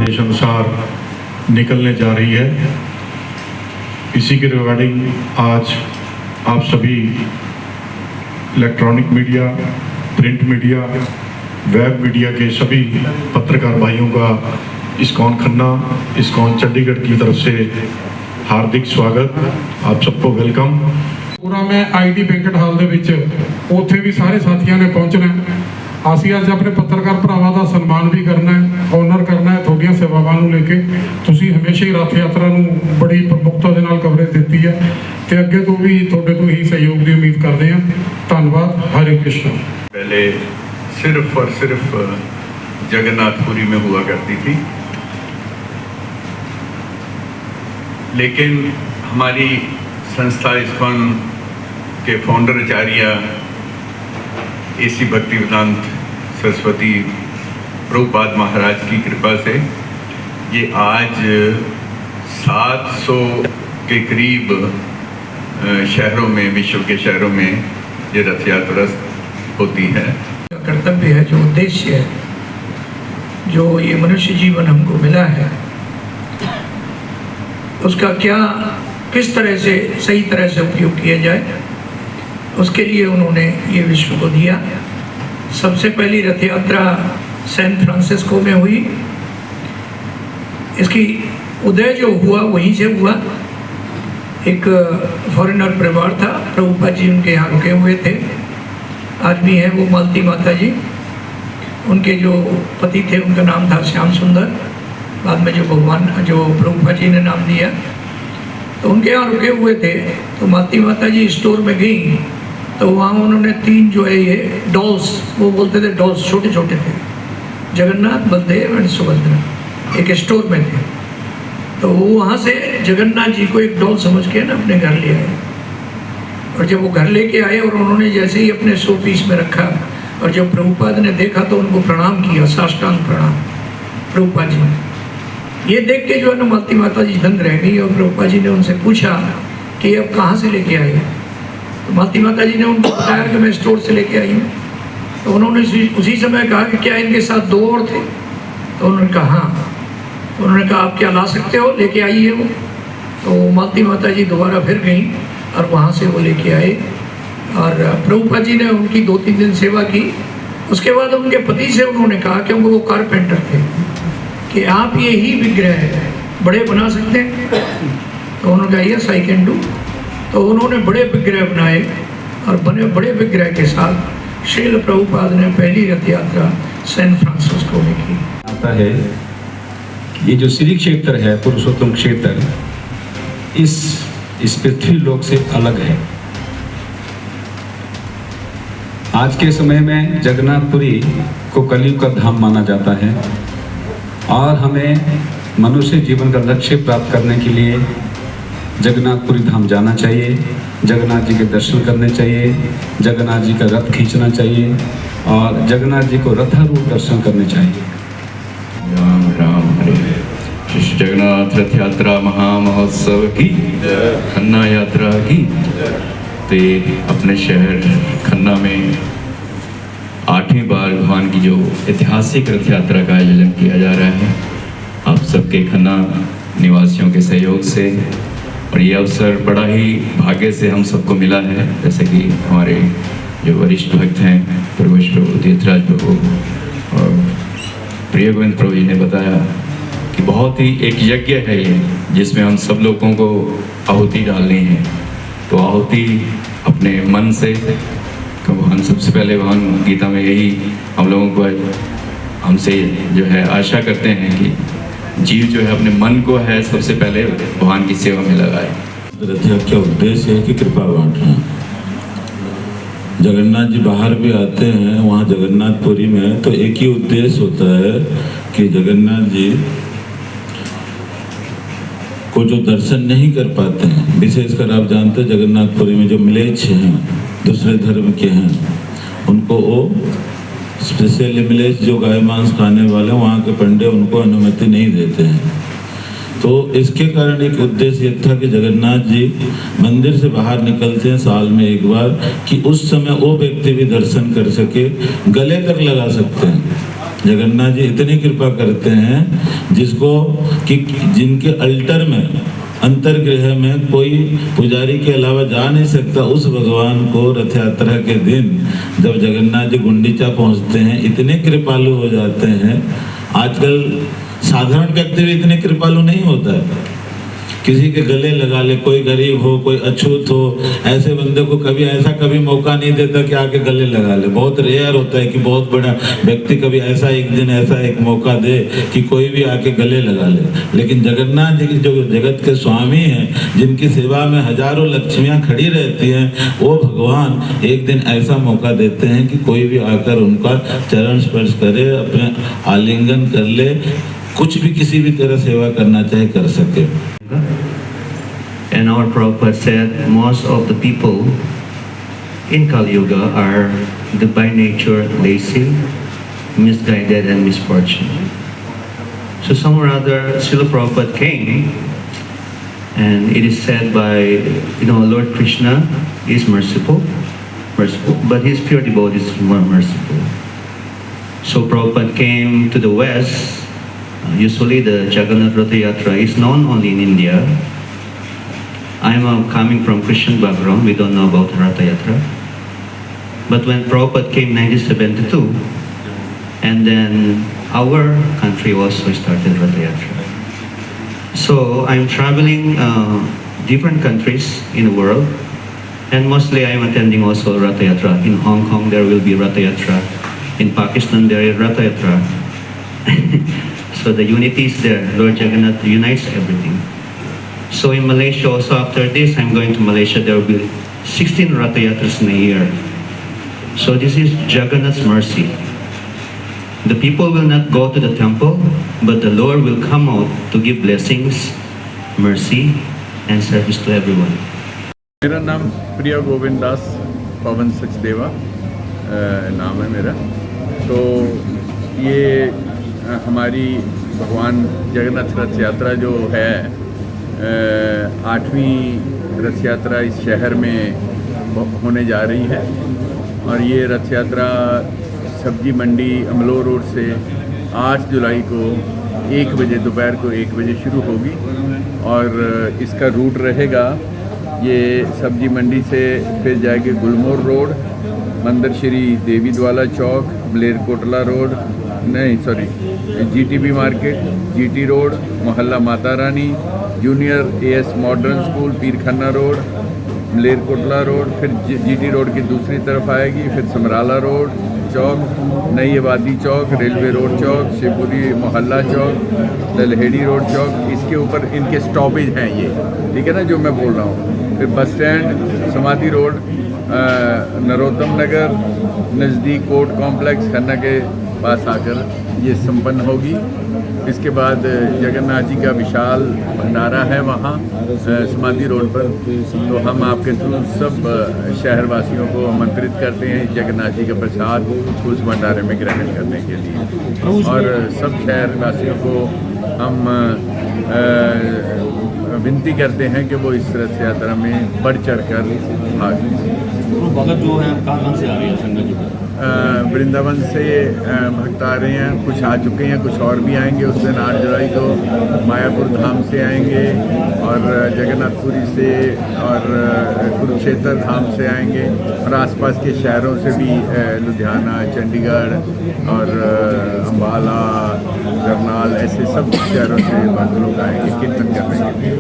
आदेश अनुसार निकलने जा रही है। इसी के रिगार्डिंग आज आप सभी electronic media, print media, web media के सभी पत्रकार भाइयों का इस्कॉन खन्ना, इस्कॉन चंडीगढ़ की तरफ से हार्दिक स्वागत। आप सबको वेलकम। पूरा मैं आईडी बैंकेट हाल ਦੇ ਵਿੱਚ ਉੱਥੇ ਵੀ ਸਾਰੇ ਸਾਥੀਆਂ ਨੇ ਪਹੁੰਚਣਾ ਹੈ। ਅਸੀਂ ਅੱਜ ਆਪਣੇ ਪੱਤਰਕਾਰ ਭਰਾਵਾਂ ਦਾ ਸਨਮਾਨ ਵੀ ਕਰਨਾ ਹੈ, ਆਨਰ ਕਰਨਾ ਹੈ ਤੁਹਾਡੀਆਂ ਸੇਵਾਵਾਂ ਨੂੰ ਲੈ ਕੇ। ਤੁਸੀਂ ਹਮੇਸ਼ਾ ਹੀ ਰੱਥ ਯਾਤਰਾ ਨੂੰ ਬੜੀ ਪ੍ਰਮੁਖਤਾ ਦੇ ਨਾਲ ਕਵਰੇਜ ਦਿੱਤੀ ਹੈ ਤੇ ਅੱਗੇ ਤੋਂ ਵੀ ਤੁਹਾਡੇ ਤੋਂ ਹੀ ਸਹਿਯੋਗ ਦੀ ਉਮੀਦ ਕਰਦੇ ਹਾਂ। ਧੰਨਵਾਦ। हरे कृष्ण। पहले सिर्फ और सिर्फ जगन्नाथपुरी में हुआ करती थी, लेकिन हमारी संस्था इस्कॉन के फाउंडर आचार्य एसी भक्तिवेदांत सरस्वती प्रभुपाद महाराज की कृपा से ये आज 700 के करीब शहरों में, विश्व के शहरों में ये रथ यात्रा होती है। कर्तव्य है, जो उद्देश्य है, जो ये मनुष्य जीवन हमको मिला है, उसका क्या किस तरह से सही तरह से उपयोग किया जाए, उसके लिए उन्होंने ये विश्व को दिया। सबसे पहली रथ यात्रा सैन फ्रांसिस्को में हुई। इसकी उदय जो हुआ वहीं से हुआ। एक फॉरेनर परिवार था, प्रभुपाद जी उनके यहाँ रुके हुए थे, आज भी हैं वो मालती माता जी। उनके जो पति थे उनका नाम था श्याम सुंदर, बाद में जो प्रभुपाद जी ने नाम दिया, तो उनके यहाँ रुके हुए थे। तो मालती माता जी स्टोर में गई तो वहाँ उन्होंने 3 जो है ये डॉल्स, वो बोलते थे डॉल्स, छोटे छोटे थे, जगन्नाथ, बलदेव एंड सुभद्रा, एक स्टोर में थे। तो वो वहाँ से जगन्नाथ जी को एक डॉल समझ के ना अपने घर ले आए। और जब वो घर लेके आए और उन्होंने जैसे ही अपने 100 पीस में रखा और जब प्रभुपाद ने देखा तो उनको प्रणाम किया, साष्टांग प्रणाम प्रभुपाद जी ने। ये देख के जो है ना मालती माता जी दंग रह गई और प्रभुपाद जी ने उनसे पूछा कि अब कहाँ से लेके आए। तो मालती माता जी ने उनको बताया कि मैं स्टोर से लेके आई हूँ। तो उन्होंने उसी समय कहा कि क्या इनके साथ 2 और थे। तो उन्होंने कहा हाँ। तो उन्होंने कहा आप क्या ला सकते हो, लेके आइए वो। तो मालती माता जी दोबारा फिर गई और वहाँ से वो लेके आए और प्रभुपाद जी ने उनकी 2-3 दिन सेवा की। उसके बाद उनके पति से उन्होंने कहा, क्योंकि वो कारपेंटर थे, कि आप ये ही विग्रह बड़े बना सकते हैं। तो उन्होंने कहा यस आई कैन डू। तो उन्होंने बड़े विग्रह बनाए और बड़े विग्रह के साथ श्रील प्रभुपाद ने पहली रथ यात्रा सैन फ्रांसिस्को में की। आता है ये जो श्री क्षेत्र है, पुरुषोत्तम क्षेत्र, इस पृथ्वी लोक से अलग है। आज के समय में जगन्नाथपुरी को कलयुग का धाम माना जाता है और हमें मनुष्य जीवन का लक्ष्य प्राप्त करने के लिए जगन्नाथपुरी धाम जाना चाहिए, जगन्नाथ जी के दर्शन करने चाहिए, जगन्नाथ जी का रथ खींचना चाहिए और जगन्नाथ जी को रथारूढ़ दर्शन करने चाहिए। राम राम हरे। श्री जगन्नाथ रथ यात्रा महामहोत्सव की, खन्ना यात्रा की। तो अपने शहर खन्ना में 8वीं बार भगवान की जो ऐतिहासिक रथ यात्रा का आयोजन किया जा रहा है, आप सबके खन्ना निवासियों के सहयोग से। और ये अवसर बड़ा ही भाग्य से हम सबको मिला है। जैसे कि हमारे जो वरिष्ठ भक्त हैं, प्रभुष प्रभु, तीर्थराज प्रभु और प्रिय गोविंद प्रभु जी ने बताया कि बहुत ही एक यज्ञ है ये, जिसमें हम सब लोगों को आहुति डालनी है। तो आहुति अपने मन से, भगवान सबसे पहले भगवान गीता में यही हम लोगों को हमसे जो है आशा करते हैं कि जीव जो है अपने मन को है सबसे पहले भगवान की सेवा में लगाए। रथ यात्रा का उद्देश्य है कि कृपा बांटना। जगन्नाथ जी बाहर भी आते हैं, वहाँ जगन्नाथपुरी में तो एक ही उद्देश्य होता है कि जगन्नाथ जी को जो दर्शन नहीं कर पाते हैं, विशेषकर आप जानते हैं जगन्नाथपुरी में जो मिलेच्छ हैं, दूसरे धर्म के हैं, उनको वो स्पेशली मिलेच्छ जो गाय मांस खाने वाले, वहाँ के पंडे उनको अनुमति नहीं देते हैं। तो इसके कारण एक उद्देश्य ये था कि जगन्नाथ जी मंदिर से बाहर निकलते हैं साल में एक बार, कि उस समय वो व्यक्ति भी दर्शन कर सके, गले तक लगा सकते हैं। जगन्नाथ जी इतनी कृपा करते हैं जिसको कि जिनके अल्टर में अंतर्गृह में कोई पुजारी के अलावा जा नहीं सकता, उस भगवान को रथ यात्रा के दिन जब जगन्नाथ जी गुंडीचा पहुंचते हैं इतने कृपालु हो जाते हैं। आजकल साधारण व्यक्ति भी इतने कृपालु नहीं होता है, किसी के गले लगा ले, कोई गरीब हो, कोई अछूत हो, ऐसे बंदे को कभी मौका नहीं देता कि आके गले लगा ले। बहुत रेयर होता है कि बहुत बड़ा व्यक्ति कभी ऐसा एक दिन ऐसा एक मौका दे कि कोई भी आके गले लगा ले। लेकिन जगन्नाथ जी जो जगत के स्वामी हैं, जिनकी सेवा में हजारों लक्ष्मियां खड़ी रहती हैं, वो भगवान एक दिन ऐसा मौका देते हैं कि कोई भी आकर उनका चरण स्पर्श करे, अपने आलिंगन कर ले, कुछ भी किसी भी तरह सेवा करना चाहे कर सके। And our Prabhupada said most of the people in Kali Yuga are by nature lazy, misguided and misfortunate. So somewhere or other Srila Prabhupada came, and it is said by Lord Krishna is merciful, but his pure devotees is more merciful. So Prabhupada came to the West. Usually the Jagannath Ratha Yatra is known only in India. I am coming from Christian background, we don't know about Ratha Yatra. But when Prabhupada came 1972, and then our country also started Ratha Yatra. So I'm traveling different countries in the world, and mostly I am attending also Ratha Yatra. In Hong Kong there will be Ratha Yatra. In Pakistan there is Ratha Yatra. So the unity is there. Lord Jagannath unites everything. So in Malaysia also, after this I'm going to Malaysia, there will be 16 Ratha Yatras in a year. So this is Jagannath's mercy. The people will not go to the temple, but the Lord will come out to give blessings, mercy and service to everyone. मेरा नाम प्रिया गोविंद दास पवन सचदेवा नाम है मेरा। तो ये हमारी भगवान जगन्नाथ रथ यात्रा जो है 8वीं रथ यात्रा इस शहर में होने जा रही है, और ये रथ यात्रा सब्जी मंडी अमलोह रोड से 8 जुलाई को 1 बजे दोपहर को 1 बजे शुरू होगी, और इसका रूट रहेगा ये सब्जी मंडी से फिर जाएगी गुलमोहर रोड, मंदिर Shri Devi Dwala Chowk, Malerkotla road, GTB market, GT road, Mohalla Mata Rani, junior AS modern school, Pirkhanna road, Malerkotla road, फिर जीटी रोड की दूसरी तरफ आएगी, फिर समराला रोड चौक, नई आबादी चौक, रेलवे रोड चौक, शिवपुरी मोहल्ला चौक, ललहेड़ी रोड चौक। इसके ऊपर इनके स्टॉपेज हैं ये, ठीक है ना, जो मैं बोल रहा हूँ। फिर बस स्टैंड, समाधि रोड, नरोत्तम नगर, नज़दीक कोर्ट कॉम्प्लेक्स खन्ना के पास आकर ये संपन्न होगी। इसके बाद जगन्नाथ जी का विशाल भंडारा है वहाँ समाधि रोड पर। तो हम आपके थ्रू सब शहरवासियों को आमंत्रित करते हैं जगन्नाथ जी का प्रसाद उस भंडारे में ग्रहण करने के लिए, और सब शहरवासियों को हम विनती करते हैं कि वो इस रथ यात्रा में बढ़ चढ़ कर भाग लें। भगत जो है कहाँ से आ रही है संगत जी? वृंदावन से भक्त आ रहे हैं, कुछ आ चुके हैं, कुछ और भी आएंगे। उस दिन 8 जुलाई को मायापुर धाम से आएंगे, और जगन्नाथपुरी से और कुरुक्षेत्र धाम से आएंगे, और आसपास के शहरों से भी लुधियाना, चंडीगढ़ और अम्बाला, करनाल, ऐसे सब शहरों से भक्त लोग आएंगे कीर्तन करने के लिए।